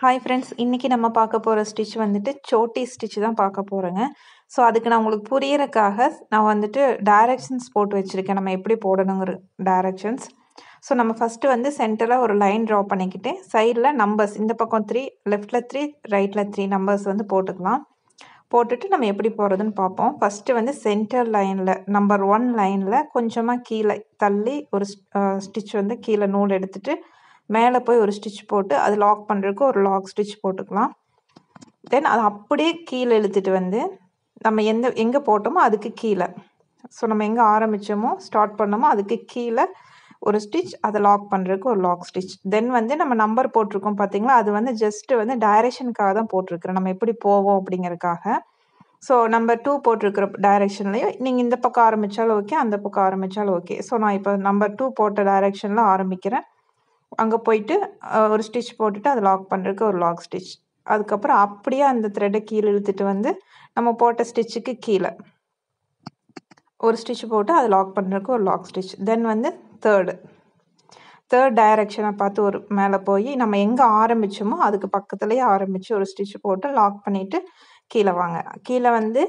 Hi friends, இன்னைக்கு நம்ம பார்க்க போகிற ஸ்டிச் வந்துட்டு சோட்டி ஸ்டிச் தான் பார்க்க போகிறோங்க. ஸோ அதுக்கு நான் உங்களுக்கு புரியறக்காக நான் வந்துட்டு டைரக்ஷன்ஸ் போட்டு வச்சுருக்கேன். நம்ம எப்படி போடணுங்கிற டைரக்ஷன்ஸ். ஸோ நம்ம ஃபஸ்ட்டு வந்து சென்டரில் ஒரு லைன் ட்ரா பண்ணிக்கிட்டு சைடில் நம்பர்ஸ் இந்த பக்கம் 3, லெஃப்டில் 3, ரைட்டில் 3 நம்பர்ஸ் வந்து போட்டுக்கலாம். போட்டுட்டு நம்ம எப்படி போகிறதுன்னு பார்ப்போம். ஃபஸ்ட்டு வந்து சென்டர் லைனில் நம்பர் 1 லைனில் கொஞ்சமாக கீழே தள்ளி ஒரு ஸ்டிச் வந்து கீழே நூல் எடுத்துகிட்டு மேலே போய் ஒரு ஸ்டிச் போட்டு அது லாக் பண்ணுறதுக்கு ஒரு லாக் ஸ்டிச் போட்டுக்கலாம். தென் அதை அப்படியே கீழே இழுத்துட்டு வந்து நம்ம எங்கே போட்டோமோ அதுக்கு கீழே, ஸோ நம்ம எங்கே ஆரம்பித்தோமோ ஸ்டார்ட் பண்ணோமோ அதுக்கு கீழே ஒரு ஸ்டிச், அதை லாக் பண்ணுறதுக்கு ஒரு லாக் ஸ்டிச். தென் வந்து நம்ம நம்பர் போட்டிருக்கோம் பார்த்தீங்களா, அது வந்து ஜஸ்ட்டு வந்து டைரெக்ஷனுக்காக தான் போட்டிருக்கிறேன், நம்ம எப்படி போவோம் அப்படிங்கிறதுக்காக. ஸோ நம்பர் 2 போட்டிருக்கிற டைரெக்ஷன்லேயும் நீங்கள் இந்த பக்கம் ஆரம்பித்தாலும் ஓகே, அந்த பக்கம் ஆரம்பித்தாலும் ஓகே. ஸோ நான் இப்போ நம்பர் 2 போட்ட டைரெக்ஷனில் ஆரம்பிக்கிறேன். அங்கே போயிட்டு ஒரு ஸ்டிச் போட்டுட்டு அதை லாக் பண்ணுறதுக்கு ஒரு லாக் ஸ்டிச். அதுக்கப்புறம் அப்படியே அந்த த்ரெட்டை கீழே இழுத்துட்டு வந்து நம்ம போட்ட ஸ்டிச்சுக்கு கீழே ஒரு ஸ்டிச் போட்டு அதை லாக் பண்ணுறதுக்கு ஒரு லாக் ஸ்டிச். தென் வந்து தேர்ட் டைரெக்ஷனை பார்த்து ஒரு மேலே போய் நம்ம எங்கே ஆரம்பித்தோமோ அதுக்கு பக்கத்துலேயே ஆரம்பித்து ஒரு ஸ்டிச் போட்டு லாக் பண்ணிவிட்டு கீழே வாங்க. கீழே வந்து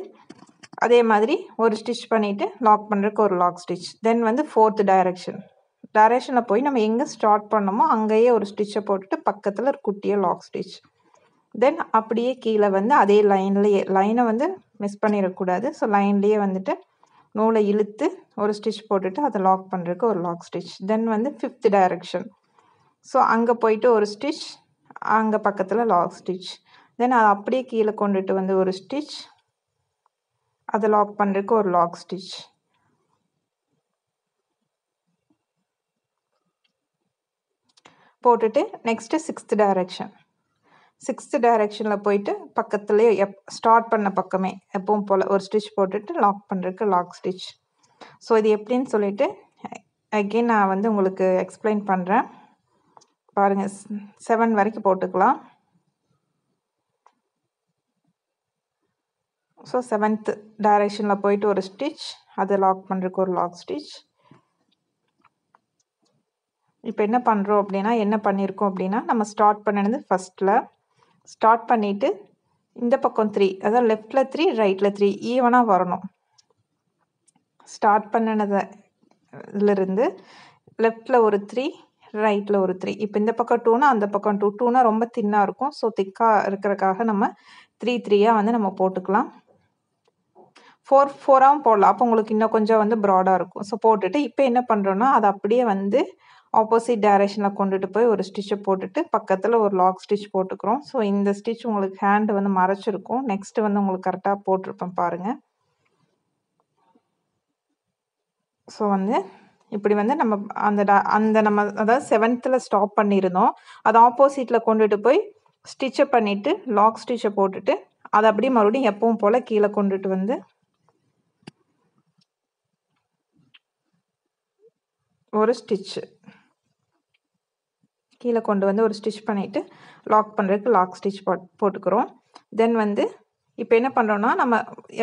அதே மாதிரி ஒரு ஸ்டிச் பண்ணிவிட்டு லாக் பண்ணுறதுக்கு ஒரு லாக் ஸ்டிச். தென் வந்து ஃபோர்த் டைரெக்ஷனில் போய் நம்ம எங்கே ஸ்டார்ட் பண்ணோமோ அங்கேயே ஒரு ஸ்டிச்சை போட்டுட்டு பக்கத்தில் ஒரு குட்டியாக லாக் ஸ்டிச். தென் அப்படியே கீழே வந்து அதே லைனை வந்து மிஸ் பண்ணிடக்கூடாது. ஸோ லைன்லேயே வந்துட்டு நூலை இழுத்து ஒரு ஸ்டிச் போட்டுட்டு அதை லாக் பண்ணுறதுக்கு ஒரு லாக் ஸ்டிச். தென் வந்து ஃபிஃப்த் டைரெக்ஷன், ஸோ அங்கே போயிட்டு ஒரு ஸ்டிச், அங்கே பக்கத்தில் லாக் ஸ்டிச். தென் அதை அப்படியே கீழே கொண்டுட்டு வந்து ஒரு ஸ்டிச், அதை லாக் பண்ணுறதுக்கு ஒரு லாக் ஸ்டிச் போட்டுட்டு நெக்ஸ்ட்டு சிக்ஸ்த்து டைரெக்ஷனில் போயிட்டு பக்கத்துலேயே ஸ்டார்ட் பண்ண பக்கமே எப்பவும் போல் ஒரு ஸ்டிச் போட்டுட்டு லாக் பண்ணுறதுக்கு லாக் ஸ்டிச். ஸோ இது எப்படின்னு சொல்லிட்டு அகெயின் நான் வந்து உங்களுக்கு எக்ஸ்பிளைன் பண்ணுறேன். பாருங்கள், 7 வரைக்கும் போட்டுக்கலாம். ஸோ 7th டைரெக்ஷனில் போயிட்டு ஒரு ஸ்டிச், அதை லாக் பண்ணுறதுக்கு ஒரு லாக் ஸ்டிச். இப்போ என்ன பண்ணுறோம் அப்படின்னா, என்ன பண்ணியிருக்கோம் அப்படின்னா, நம்ம ஸ்டார்ட் பண்ணினது ஃபஸ்ட்டில் ஸ்டார்ட் பண்ணிவிட்டு இந்த பக்கம் 3, அதாவது லெஃப்டில் 3, ரைட்டில் 3 ஈவனாக வரணும். ஸ்டார்ட் பண்ணினதுலேருந்து லெஃப்டில் ஒரு 3, ரைட்டில் ஒரு 3. இப்போ இந்த பக்கம் 2னா அந்த பக்கம் 2னா ரொம்ப தின்னாக இருக்கும். ஸோ திக்காக இருக்கிறக்காக நம்ம 3 வந்து நம்ம போட்டுக்கலாம். 4ஆகவும் போடலாம். அப்போ உங்களுக்கு இன்னும் கொஞ்சம் வந்து ப்ராடாக இருக்கும். ஸோ போட்டுட்டு இப்போ என்ன பண்ணுறோன்னா, அதை அப்படியே வந்து ஆப்போசிட் டைரெக்ஷனில் கொண்டுட்டு போய் ஒரு ஸ்டிச்சை போட்டுட்டு பக்கத்தில் ஒரு லாக் ஸ்டிச் போட்டுக்கிறோம். ஸோ இந்த ஸ்டிச் உங்களுக்கு ஹேண்டு வந்து மறைச்சிருக்கும். நெக்ஸ்ட்டு வந்து உங்களுக்கு கரெக்டாக போட்டிருப்பேன் பாருங்கள். ஸோ வந்து இப்படி வந்து நம்ம அந்த நம்ம அதாவது 7th ஸ்டாப் பண்ணியிருந்தோம், அதை ஆப்போசிட்டில் கொண்டுட்டு போய் ஸ்டிச்சை பண்ணிவிட்டு லாக் ஸ்டிச்சை போட்டுட்டு அதை அப்படியே மறுபடியும் எப்பவும் போல் கீழே கொண்டுட்டு வந்து ஒரு ஸ்டிச்சு கீழே கொண்டு வந்து ஒரு ஸ்டிச் பண்ணிவிட்டு லாக் பண்ணுறதுக்கு லாக் ஸ்டிச் போட்டுக்கிறோம். தென் வந்து இப்போ என்ன பண்ணுறோன்னா, நம்ம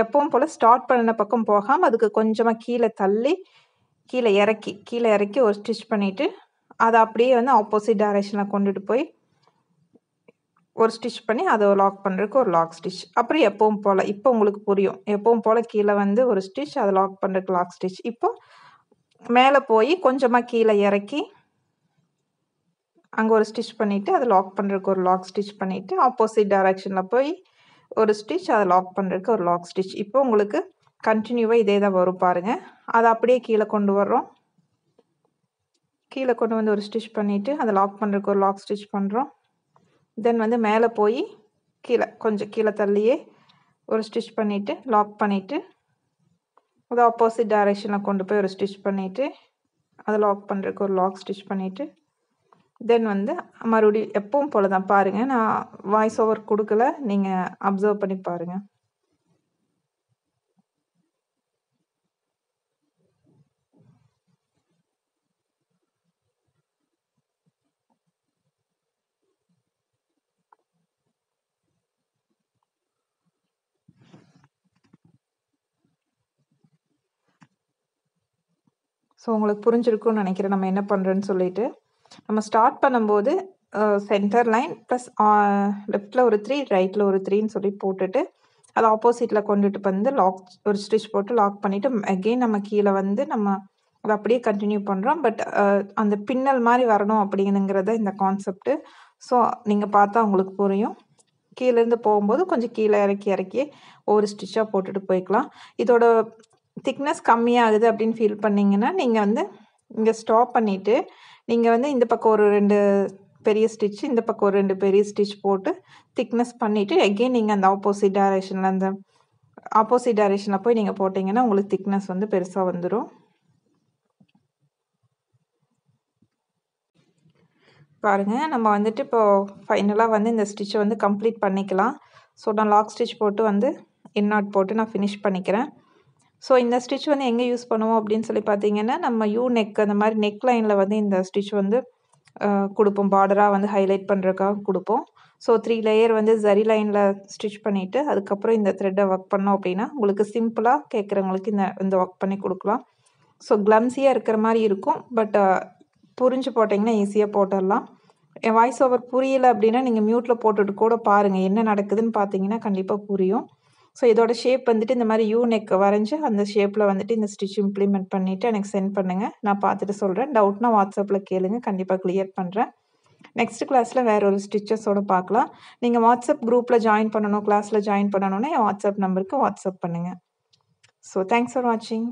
எப்பவும் போல் ஸ்டார்ட் பண்ணின பக்கம் போகாமல் அதுக்கு கொஞ்சமாக கீழே தள்ளி கீழே இறக்கி ஒரு ஸ்டிச் பண்ணிவிட்டு அதை அப்படியே வந்து ஆப்போசிட் டைரெக்ஷனில் கொண்டுட்டு போய் ஒரு ஸ்டிச் பண்ணி அதை லாக் பண்ணுறதுக்கு ஒரு லாக் ஸ்டிச். அப்புறம் எப்பவும் போல் இப்போ உங்களுக்கு புரியும், எப்பவும் போல் கீழே வந்து ஒரு ஸ்டிச், அதை லாக் பண்ணுறதுக்கு லாக் ஸ்டிச். இப்போ மேலே போய் கொஞ்சமாக கீழே இறக்கி அங்கே ஒரு ஸ்டிச் பண்ணிவிட்டு அதை லாக் பண்ணுறதுக்கு ஒரு லாக் ஸ்டிச் பண்ணிவிட்டு ஆப்போசிட் டைரெக்ஷனில் போய் ஒரு ஸ்டிச், அதை லாக் பண்ணுறதுக்கு ஒரு லாக் ஸ்டிச். இப்போ உங்களுக்கு கண்டினியூவாக இதே தான் வரும் பாருங்கள். அதை அப்படியே கீழே கொண்டு வர்றோம். கீழே கொண்டு வந்து ஒரு ஸ்டிச் பண்ணிவிட்டு அதை லாக் பண்ணுறதுக்கு ஒரு லாக் ஸ்டிச் பண்ணுறோம். தென் வந்து மேலே போய் கொஞ்சம் கீழே தள்ளியே ஒரு ஸ்டிச் பண்ணிவிட்டு லாக் பண்ணிவிட்டு அதை ஆப்போசிட் டைரெக்ஷனில் கொண்டு போய் ஒரு ஸ்டிச் பண்ணிவிட்டு அதை லாக் பண்ணுறதுக்கு ஒரு லாக் ஸ்டிச் பண்ணிவிட்டு தென் வந்து மறுபடியும் எப்பவும் போல் தான் பாருங்கள். நான் வாய்ஸ் ஓவர் கொடுக்கல, நீங்கள் அப்சர்வ் பண்ணி பாருங்கள். ஸோ உங்களுக்கு புரிஞ்சிருக்கும்னு நினைக்கிறேன் நம்ம என்ன பண்ணுறோன்னு சொல்லிட்டு. நம்ம ஸ்டார்ட் பண்ணும்போது சென்டர் லைன் ப்ளஸ் லெஃப்ட்டில் ஒரு 3 ரைட்டில் ஒரு 3ன்னு சொல்லி போட்டுட்டு அது ஆப்போசிட்டில் கொண்டுட்டு வந்து ஒரு ஸ்டிச் போட்டு லாக் பண்ணிவிட்டு அகெயின் நம்ம கீழே வந்து நம்ம அதை அப்படியே கண்டினியூ பண்ணுறோம். பட் அந்த பின்னல் மாதிரி வரணும் அப்படிங்கிறத இந்த கான்செப்ட்டு. ஸோ நீங்கள் பார்த்தா உங்களுக்கு புரியும். கீழேருந்து போகும்போது கொஞ்சம் கீழே இறக்கி ஒவ்வொரு ஸ்டிச்சாக போட்டுட்டு போய்க்கலாம். இதோட திக்னஸ் கம்மியாகுது அப்படின்னு ஃபீல் பண்ணிங்கன்னா நீங்கள் வந்து இங்கே ஸ்டாப் பண்ணிவிட்டு நீங்கள் வந்து இந்த பக்கம் ஒரு 2 பெரிய ஸ்டிச், இந்த பக்கம் ஒரு 2 பெரிய ஸ்டிச் போட்டு திக்னஸ் பண்ணிவிட்டு எகெயின் நீங்கள் அந்த ஆப்போசிட் டைரக்ஷனில் போய் நீங்கள் போட்டிங்கன்னா உங்களுக்கு திக்னஸ் வந்து பெருசாக வந்துடும். பாருங்கள், நம்ம வந்துட்டு இப்போது ஃபைனலாக வந்து இந்த ஸ்டிச்சை வந்து கம்ப்ளீட் பண்ணிக்கலாம். ஸோ நான் லாக் ஸ்டிச் போட்டு வந்து இன்னாட் போட்டு நான் ஃபினிஷ் பண்ணிக்கிறேன். ஸோ இந்த ஸ்டிச் வந்து எங்கே யூஸ் பண்ணுவோம் அப்படின்னு சொல்லி பார்த்தீங்கன்னா, நம்ம யூ நெக் அந்த மாதிரி நெக் லைனில் வந்து இந்த ஸ்டிச் வந்து கொடுப்போம். பார்டராக வந்து ஹைலைட் பண்ணுறதுக்காக கொடுப்போம். ஸோ 3 லேயர் வந்து ஜரி லைனில் ஸ்டிச் பண்ணிவிட்டு அதுக்கப்புறம் இந்த த்ரெட்டை ஒர்க் பண்ணோம் அப்படின்னா உங்களுக்கு சிம்பிளாக கேட்குறவங்களுக்கு இந்த ஒர்க் பண்ணி கொடுக்கலாம். ஸோ கிளம்ஸியாக இருக்கிற மாதிரி இருக்கும். பட் புரிஞ்சு போட்டிங்கன்னா ஈஸியாக போட்டுடலாம். என் வாய்ஸ் ஓவர் புரியலை அப்படின்னா நீங்கள் மியூட்டில் போட்டுட்டு கூட பாருங்கள். என்ன நடக்குதுன்னு பார்த்தீங்கன்னா கண்டிப்பாக புரியும். ஸோ இதோட ஷேப் வந்துட்டு இந்த மாதிரி யூ நெக் வரைஞ்சி அந்த ஷேப்பில் வந்துட்டு இந்த ஸ்டிச் இம்ப்ளிமெண்ட் பண்ணிவிட்டு எனக்கு சென்ட் பண்ணுங்கள். நான் பார்த்துட்டு சொல்கிறேன். டவுட்னா வாட்ஸ்அப்பில் கேளுங்க, கண்டிப்பாக கிளியர் பண்ணுறேன். நெக்ஸ்ட் கிளாஸில் வேறு ஒரு ஸ்டிச்சஸோடு பார்க்கலாம். நீங்கள் வாட்ஸ்அப் குரூப்பில் ஜாயின் பண்ணணும், கிளாஸில் ஜாயின் பண்ணணுன்னா என் வாட்ஸ்அப் நம்பருக்கு வாட்ஸ்அப் பண்ணுங்கள். ஸோ தேங்க்ஸ் ஃபார் வாட்சிங்.